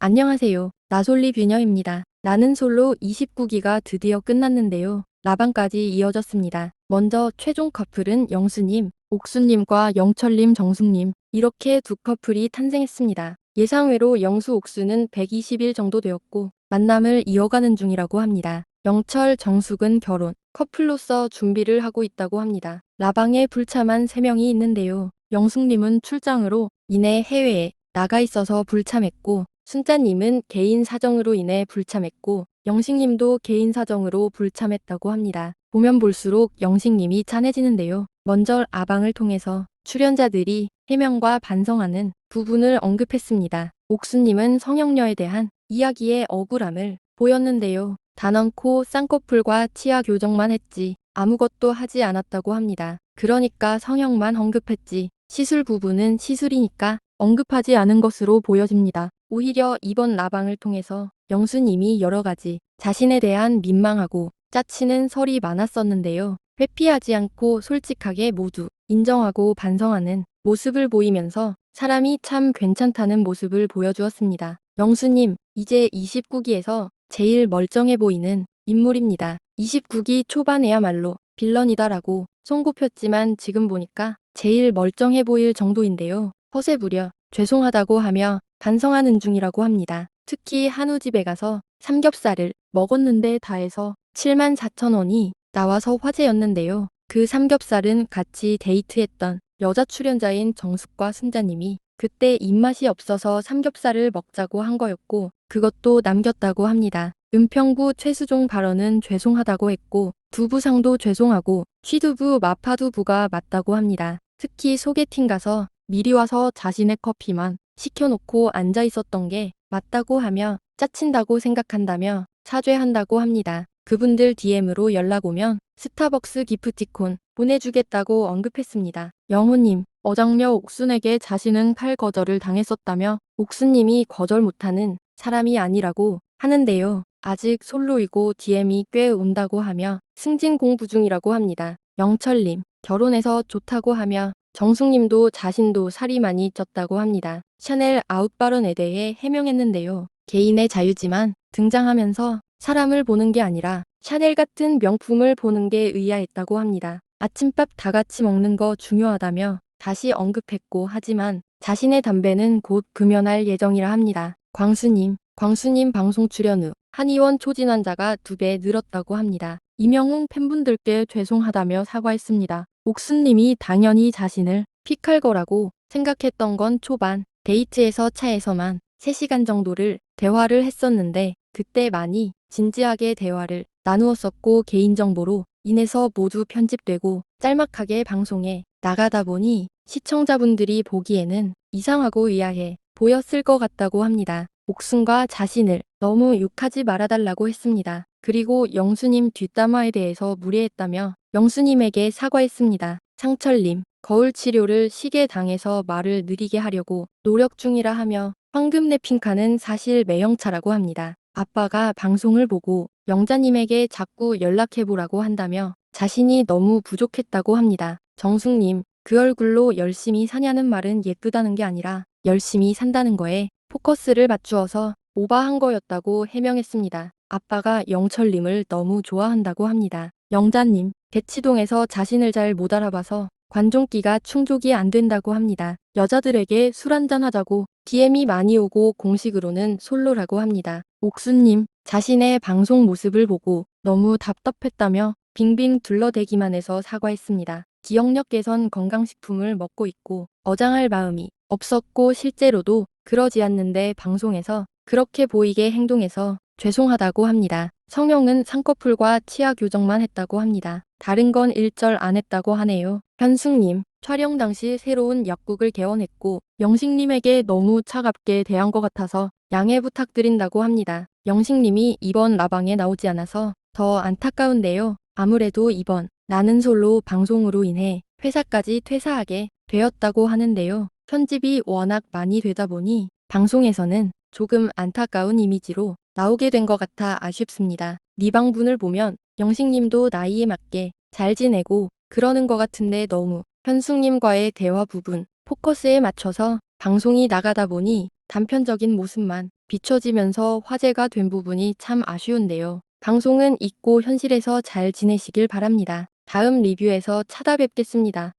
안녕하세요. 나솔리 뷰녀입니다. 나는 솔로 29기가 드디어 끝났는데요. 라방까지 이어졌습니다. 먼저 최종 커플은 영수님, 옥수님과 영철님, 정숙님 이렇게 두 커플이 탄생했습니다. 예상외로 영수, 옥수는 120일 정도 되었고 만남을 이어가는 중이라고 합니다. 영철, 정숙은 결혼, 커플로서 준비를 하고 있다고 합니다. 라방에 불참한 3명이 있는데요. 영숙님은 출장으로 인해 해외에 나가 있어서 불참했고 순자님은 개인 사정으로 인해 불참했고 영식님도 개인 사정으로 불참했다고 합니다. 보면 볼수록 영식님이 짠해지는데요. 먼저 아방을 통해서 출연자들이 해명과 반성하는 부분을 언급했습니다. 옥수님은 성형녀에 대한 이야기의 억울함을 보였는데요. 단언코 쌍꺼풀과 치아 교정만 했지 아무것도 하지 않았다고 합니다. 그러니까 성형만 언급했지 시술 부분은 시술이니까 언급하지 않은 것으로 보여집니다. 오히려 이번 라방을 통해서 영수님이 여러가지 자신에 대한 민망하고 짜치는 설이 많았었는데요. 회피하지 않고 솔직하게 모두 인정하고 반성하는 모습을 보이면서 사람이 참 괜찮다는 모습을 보여주었습니다. 영수님, 이제 29기에서 제일 멀쩡해 보이는 인물입니다. 29기 초반에야말로 빌런이다라고 손꼽혔지만 지금 보니까 제일 멀쩡해 보일 정도인데요. 허세부려 죄송하다고 하며 반성하는 중이라고 합니다. 특히 한우 집에 가서 삼겹살을 먹었는데 다 해서 74,000원이 나와서 화제였는데요. 그 삼겹살은 같이 데이트했던 여자 출연자인 정숙과 순자님이 그때 입맛이 없어서 삼겹살을 먹자고 한 거였고 그것도 남겼다고 합니다. 은평구 최수종 발언은 죄송하다고 했고 두부상도 죄송하고 취두부 마파두부가 맞다고 합니다. 특히 소개팅 가서 미리 와서 자신의 커피만 시켜놓고 앉아 있었던 게 맞다고 하며 짜친다고 생각한다며 사죄한다고 합니다. 그분들 DM으로 연락 오면 스타벅스 기프티콘 보내주겠다고 언급했습니다. 영호님, 어장녀 옥순에게 자신은 칼 거절을 당했었다며 옥순님이 거절 못하는 사람이 아니라고 하는데요. 아직 솔로이고 DM이 꽤 온다고 하며 승진 공부 중이라고 합니다. 영철님, 결혼해서 좋다고 하며 정숙님도 자신도 살이 많이 쪘다고 합니다. 샤넬 아웃 발언에 대해 해명했는데요. 개인의 자유지만 등장하면서 사람을 보는 게 아니라 샤넬 같은 명품을 보는 게 의아했다고 합니다. 아침밥 다 같이 먹는 거 중요하다며 다시 언급했고 하지만 자신의 담배는 곧 금연할 예정이라 합니다. 광수님 방송 출연 후 한의원 초진 환자가 2배 늘었다고 합니다. 이명웅 팬분들께 죄송하다며 사과했습니다. 옥수님이 당연히 자신을 픽할 거라고 생각했던 건 초반 데이트에서 차에서만 3시간 정도를 대화를 했었는데 그때 많이 진지하게 대화를 나누었었고 개인정보로 인해서 모두 편집되고 짤막하게 방송에 나가다 보니 시청자분들이 보기에는 이상하고 의아해 보였을 것 같다고 합니다. 옥순과 자신을 너무 욕하지 말아달라고 했습니다. 그리고 영수님 뒷담화에 대해서 무례했다며 영수님에게 사과했습니다. 상철님, 거울 치료를 시계 당해서 말을 느리게 하려고 노력 중이라 하며 황금 랩핑카는 사실 매형차라고 합니다. 아빠가 방송을 보고 영자님에게 자꾸 연락해보라고 한다며 자신이 너무 부족했다고 합니다. 정숙님, 그 얼굴로 열심히 사냐는 말은 예쁘다는 게 아니라 열심히 산다는 거에 포커스를 맞추어서 오바한 거였다고 해명했습니다. 아빠가 영철님을 너무 좋아한다고 합니다. 영자님, 대치동에서 자신을 잘 못 알아봐서 관종기가 충족이 안 된다고 합니다. 여자들에게 술 한잔 하자고 DM이 많이 오고 공식으로는 솔로라고 합니다. 옥수님, 자신의 방송 모습을 보고 너무 답답했다며 빙빙 둘러대기만 해서 사과했습니다. 기억력 개선 건강식품을 먹고 있고 어장할 마음이 없었고 실제로도 그러지 않는데 방송에서 그렇게 보이게 행동해서 죄송하다고 합니다. 성형은 쌍꺼풀과 치아 교정만 했다고 합니다. 다른 건 일절 안 했다고 하네요. 현숙님, 촬영 당시 새로운 약국을 개원했고 영식님에게 너무 차갑게 대한 것 같아서 양해 부탁드린다고 합니다. 영식님이 이번 라방에 나오지 않아서 더 안타까운데요. 아무래도 이번 나는 솔로 방송으로 인해 회사까지 퇴사하게 되었다고 하는데요. 편집이 워낙 많이 되다 보니 방송에서는 조금 안타까운 이미지로 나오게 된 것 같아 아쉽습니다. 리방분을 보면 영식님도 나이에 맞게 잘 지내고 그러는 것 같은데 너무 현숙님과의 대화 부분 포커스에 맞춰서 방송이 나가다 보니 단편적인 모습만 비춰지면서 화제가 된 부분이 참 아쉬운데요. 방송은 잊고 현실에서 잘 지내시길 바랍니다. 다음 리뷰에서 찾아뵙겠습니다.